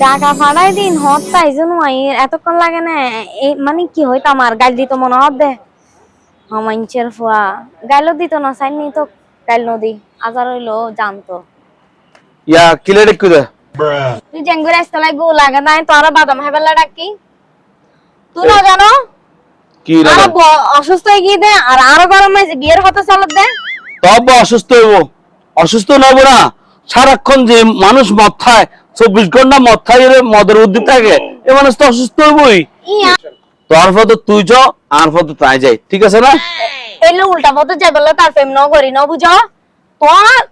টাকা ফাড়াই দিন হত তাই জন্য এতক্ষণ লাগে না মানে কি হইতো আমার গাল দিত মনে হত দে হমাইঞ্চের ফুয়া গাইলো দিত না চাইনি তো গাইল নদী আজার হইলো জানতো ইয়া কিলে দেখু দে তুই জেঙ্গুরে আসতে লাগবো লাগে না তোরা বাদাম হেবেলা ডাকি তুই না জানো কি রে আর অসুস্থ হয়ে গিয়ে দে আর আরো গরম হয়েছে বিয়ের কথা চালত দে তব অসুস্থ হইব অসুস্থ নব না সারাক্ষণ যে মানুষ মদ খায় 24 ঘন্টা মদ খাইয়ে মদের উদ্দি থাকে এ মানুষ তো অসুস্থ হইবই তোর ফটো তুই চ আর ফটো তাই যাই ঠিক আছে না এলে উল্টা পথে যাই বলে তার প্রেম ন করি ন বুঝো তো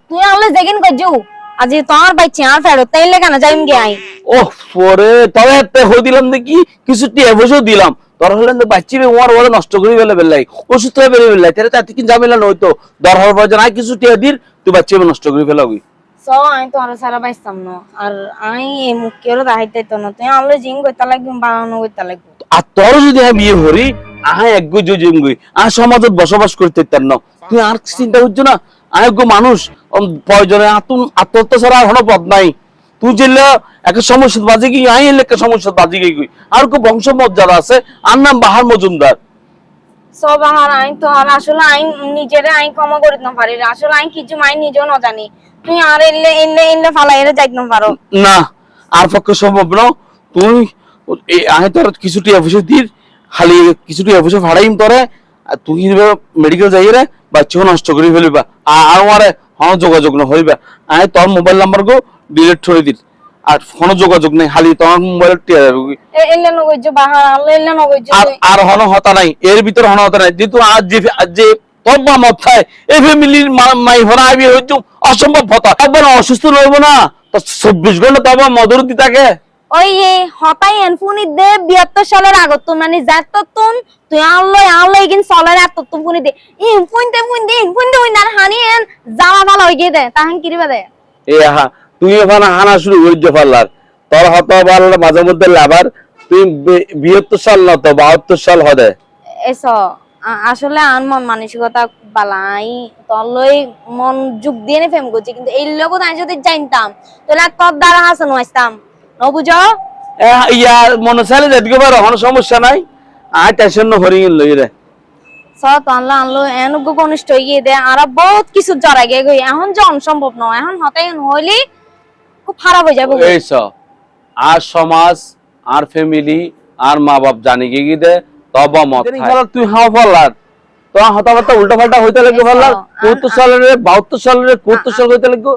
তুই আলে যেগিন কইজু আজি তোর বাইচি আর ফেরত তাইলে কেন যাইম গে আই ও পরে তবে এতে হই দিলাম দেখি কিছু টি অবশ্য দিলাম তোর হলেন তো বাচ্চিবে ওর ওরে নষ্ট করে ফেলে বেলাই অসুস্থ হয়ে বেরিয়ে বেলাই তাহলে তাতে কি ঝামেলা নইতো দর হওয়ার পর আই কিছু টি দির তুই বাচ্চিবে নষ্ট করে ফেলাবি সো আই তো আর সারা বাইছতাম না আর আই এই মুখের দাইতে তো না তুই আলে জিং কইতা লাগি বানানো কইতা লাগি আর তোর যদি আমি বিয়ে হরি আয় এক গো জুজিম গই আর সমাজত বসবাস করতে পারন না তুই আর চিন্তা করছ না আয় গো মানুষ প্রয়োজনে আত্মহত্যা ছাড়া আর কোনো পথ নাই তুই জেলে একটা সমস্যা বাজে কি আই এলে একটা সমস্যা বাজে গই আর কো বংশ মর্যাদা আছে আর নাম বাহার মজুমদার সো বাহার আই তো আর আসলে আই নিজেরে আই ক্ষমা করিত না পারি আসলে আই কিছু মাই নিজেও না জানি তুই আর এলে ফালাই এর যাইত না পারো না আর পক্ষে সম্ভব না তুই আয় তোর কিছুটি অফিসে দির খালি কিছুটি অফিসে ভাড়াইম তোরে তুই মেডিকেল যাই রে বাচ্চা নষ্ট করে ফেলবা আর আমারে হ্যাঁ যোগাযোগ না হইবা আয় তোর মোবাইল নাম্বার গো ডিলিট করে দিস আর কোনো যোগাযোগ নাই খালি তোমার মোবাইল টিয়া যাবে এলে ন কইছো বাহার আলে এলে ন কইছো আর হন হতা নাই এর ভিতর হন হতা নাই যেহেতু আজ যে তব্বা মত খায় এই ফ্যামিলির মাই হরা আবি হইতো অসম্ভব হতা একবার অসুস্থ রইব না তো 24 ঘন্টা তবা মধুরতি থাকে ওই হতাই এনফুনি দে 72 সালের আগত তো মানে যাত তুন তুই আলো ইগিন সালের এত তুম ফুনি দে ইনফুন দে আর হানি এন জামা ভালো হই গে দে তাহান কিরিবা দে এ হা তুই ওখানে হানা শুরু করে দে পারলার তোর হতা বারলা মাঝে মধ্যে লাভার তুই 72 সাল না তো 72 সাল হবে এসো আসলে আন মন মানসিকতা বালাই তলই মন যুগ দিয়ে নে ফেম করছি কিন্তু এই লোক আমি যদি জানতাম তাহলে তোর দ্বারা হাসান হইতাম ন বুঝো ইয়া মনে চাইলে যেদিকে পারো কোনো সমস্যা নাই আয় টেনশন হরি লই রে সত আনলো এনুগো কনিষ্ঠ হইয়ে দে আর বহুত কিছু জড়াই গে গই এখন যে অসম্ভব নয় এখন হতাই হইলি খুব খারাপ হয়ে যাবে এইস আর সমাজ আর ফ্যামিলি আর মা বাপ জানি কি দে তবা মত খায় তুই হাও ফলার তো হতাবাতা উল্টা পাল্টা হইতে লাগবে ফলার 72 সালের 72 সালের 71 সাল হইতে লাগবে